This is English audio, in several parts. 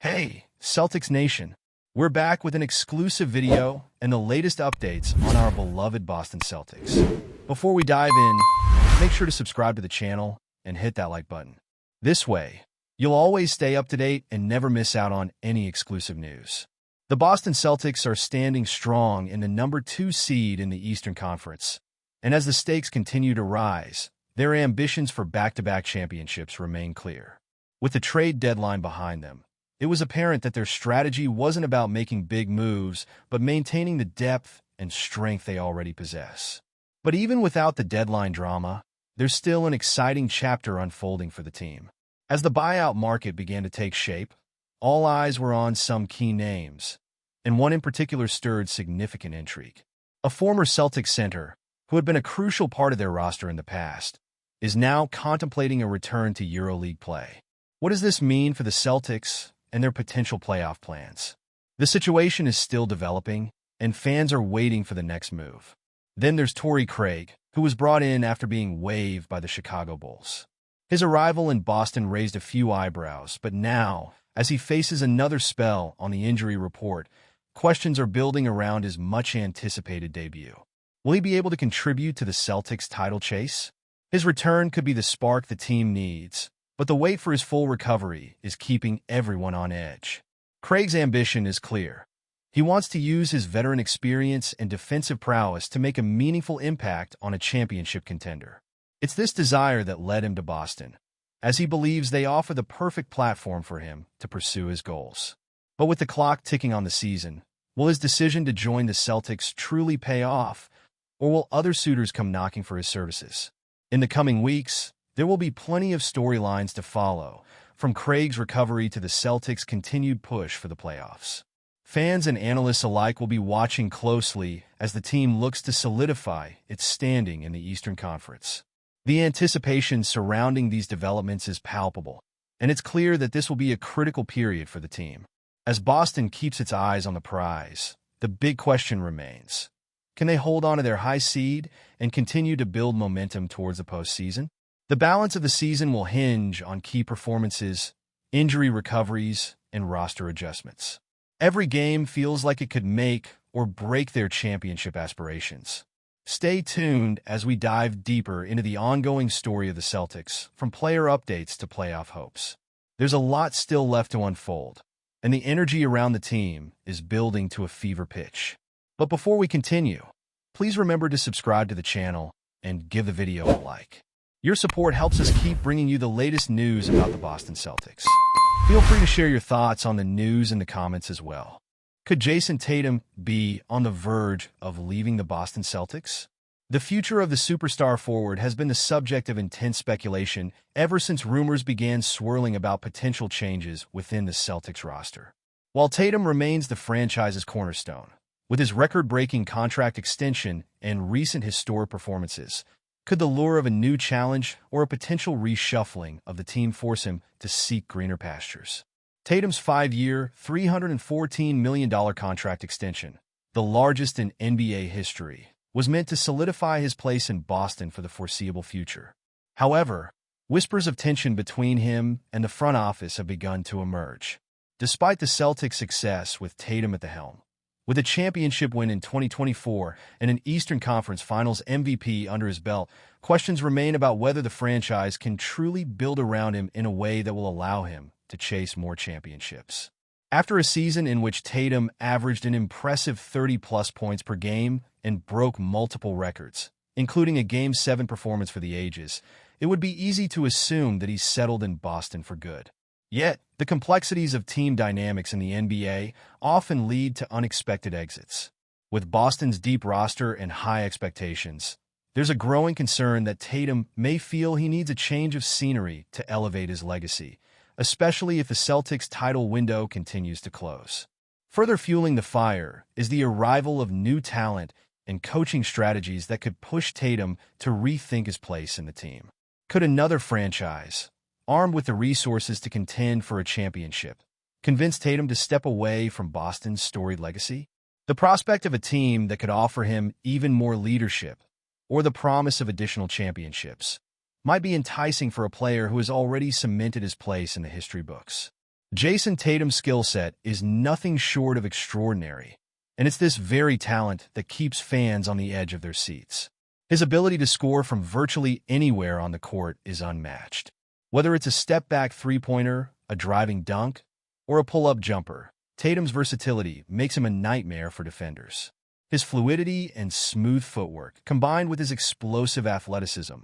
Hey, Celtics Nation! We're back with an exclusive video and the latest updates on our beloved Boston Celtics. Before we dive in, make sure to subscribe to the channel and hit that like button. This way, you'll always stay up to date and never miss out on any exclusive news. The Boston Celtics are standing strong in the number 2 seed in the Eastern Conference, and as the stakes continue to rise, their ambitions for back-to-back championships remain clear. With the trade deadline behind them, it was apparent that their strategy wasn't about making big moves, but maintaining the depth and strength they already possess. But even without the deadline drama, there's still an exciting chapter unfolding for the team. As the buyout market began to take shape, all eyes were on some key names, and one in particular stirred significant intrigue. A former Celtics center, who had been a crucial part of their roster in the past, is now contemplating a return to EuroLeague play. What does this mean for the Celtics and their potential playoff plans? The situation is still developing, and fans are waiting for the next move. Then there's Torrey Craig, who was brought in after being waived by the Chicago Bulls. His arrival in Boston raised a few eyebrows, but now, as he faces another spell on the injury report, questions are building around his much-anticipated debut. Will he be able to contribute to the Celtics' title chase? His return could be the spark the team needs, but the wait for his full recovery is keeping everyone on edge. Craig's ambition is clear. He wants to use his veteran experience and defensive prowess to make a meaningful impact on a championship contender. It's this desire that led him to Boston, as he believes they offer the perfect platform for him to pursue his goals. But with the clock ticking on the season, will his decision to join the Celtics truly pay off, or will other suitors come knocking for his services? In the coming weeks, there will be plenty of storylines to follow, from Craig's recovery to the Celtics' continued push for the playoffs. Fans and analysts alike will be watching closely as the team looks to solidify its standing in the Eastern Conference. The anticipation surrounding these developments is palpable, and it's clear that this will be a critical period for the team. As Boston keeps its eyes on the prize, the big question remains: can they hold on to their high seed and continue to build momentum towards the postseason? The balance of the season will hinge on key performances, injury recoveries, and roster adjustments. Every game feels like it could make or break their championship aspirations. Stay tuned as we dive deeper into the ongoing story of the Celtics, from player updates to playoff hopes. There's a lot still left to unfold, and the energy around the team is building to a fever pitch. But before we continue, please remember to subscribe to the channel and give the video a like. Your support helps us keep bringing you the latest news about the Boston Celtics. Feel free to share your thoughts on the news in the comments as well. Could Jayson Tatum be on the verge of leaving the Boston Celtics? The future of the superstar forward has been the subject of intense speculation ever since rumors began swirling about potential changes within the Celtics roster. While Tatum remains the franchise's cornerstone, with his record-breaking contract extension and recent historic performances, could the lure of a new challenge or a potential reshuffling of the team force him to seek greener pastures? Tatum's 5-year, $314 million contract extension, the largest in NBA history, was meant to solidify his place in Boston for the foreseeable future. However, whispers of tension between him and the front office have begun to emerge. Despite the Celtics' success with Tatum at the helm, with a championship win in 2024 and an Eastern Conference Finals MVP under his belt, questions remain about whether the franchise can truly build around him in a way that will allow him to chase more championships. After a season in which Tatum averaged an impressive 30-plus points per game and broke multiple records, including a Game 7 performance for the ages, it would be easy to assume that he's settled in Boston for good. Yet, the complexities of team dynamics in the NBA often lead to unexpected exits. With Boston's deep roster and high expectations, there's a growing concern that Tatum may feel he needs a change of scenery to elevate his legacy, especially if the Celtics' title window continues to close. Further fueling the fire is the arrival of new talent and coaching strategies that could push Tatum to rethink his place in the team. Could another franchise, armed with the resources to contend for a championship, convince Tatum to step away from Boston's storied legacy? The prospect of a team that could offer him even more leadership, or the promise of additional championships, might be enticing for a player who has already cemented his place in the history books. Jayson Tatum's skill set is nothing short of extraordinary, and it's this very talent that keeps fans on the edge of their seats. His ability to score from virtually anywhere on the court is unmatched. Whether it's a step-back three-pointer, a driving dunk, or a pull-up jumper, Tatum's versatility makes him a nightmare for defenders. His fluidity and smooth footwork, combined with his explosive athleticism,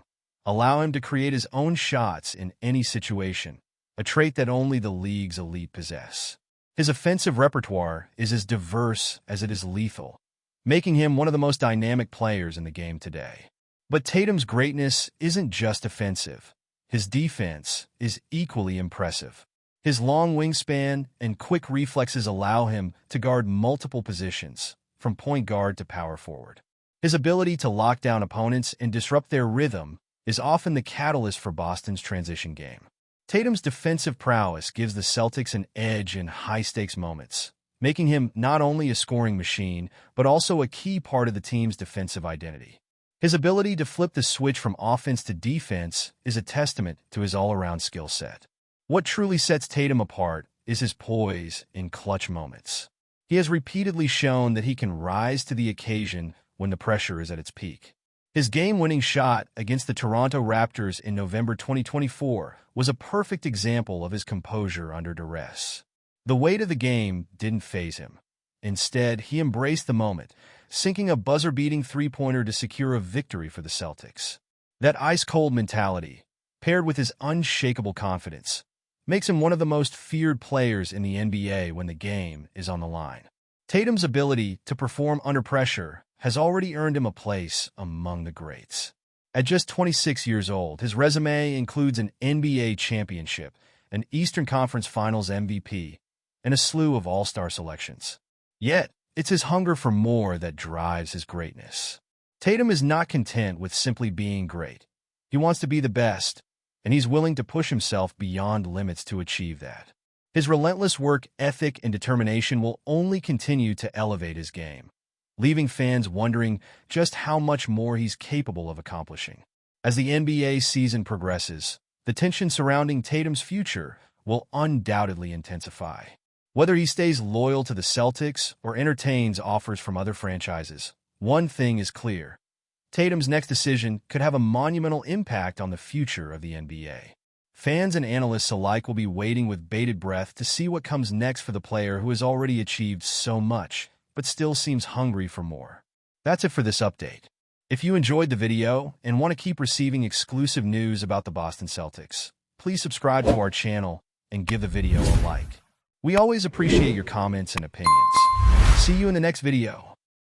allow him to create his own shots in any situation, a trait that only the league's elite possess. His offensive repertoire is as diverse as it is lethal, making him one of the most dynamic players in the game today. But Tatum's greatness isn't just offensive. His defense is equally impressive. His long wingspan and quick reflexes allow him to guard multiple positions, from point guard to power forward. His ability to lock down opponents and disrupt their rhythm is often the catalyst for Boston's transition game. Tatum's defensive prowess gives the Celtics an edge in high-stakes moments, making him not only a scoring machine, but also a key part of the team's defensive identity. His ability to flip the switch from offense to defense is a testament to his all-around skill set. What truly sets Tatum apart is his poise in clutch moments. He has repeatedly shown that he can rise to the occasion when the pressure is at its peak. His game-winning shot against the Toronto Raptors in November 2024 was a perfect example of his composure under duress. The weight of the game didn't faze him. Instead, he embraced the moment, sinking a buzzer-beating three-pointer to secure a victory for the Celtics. That ice-cold mentality, paired with his unshakable confidence, makes him one of the most feared players in the NBA when the game is on the line. Tatum's ability to perform under pressure has already earned him a place among the greats. At just 26 years old, his resume includes an NBA championship, an Eastern Conference Finals MVP, and a slew of all-star selections. Yet, it's his hunger for more that drives his greatness. Tatum is not content with simply being great. He wants to be the best, and he's willing to push himself beyond limits to achieve that. His relentless work ethic and determination will only continue to elevate his game, leaving fans wondering just how much more he's capable of accomplishing. As the NBA season progresses, the tension surrounding Tatum's future will undoubtedly intensify. Whether he stays loyal to the Celtics or entertains offers from other franchises, one thing is clear. Tatum's next decision could have a monumental impact on the future of the NBA. Fans and analysts alike will be waiting with bated breath to see what comes next for the player who has already achieved so much, but still seems hungry for more. That's it for this update. If you enjoyed the video and want to keep receiving exclusive news about the Boston Celtics, please subscribe to our channel and give the video a like. We always appreciate your comments and opinions. See you in the next video.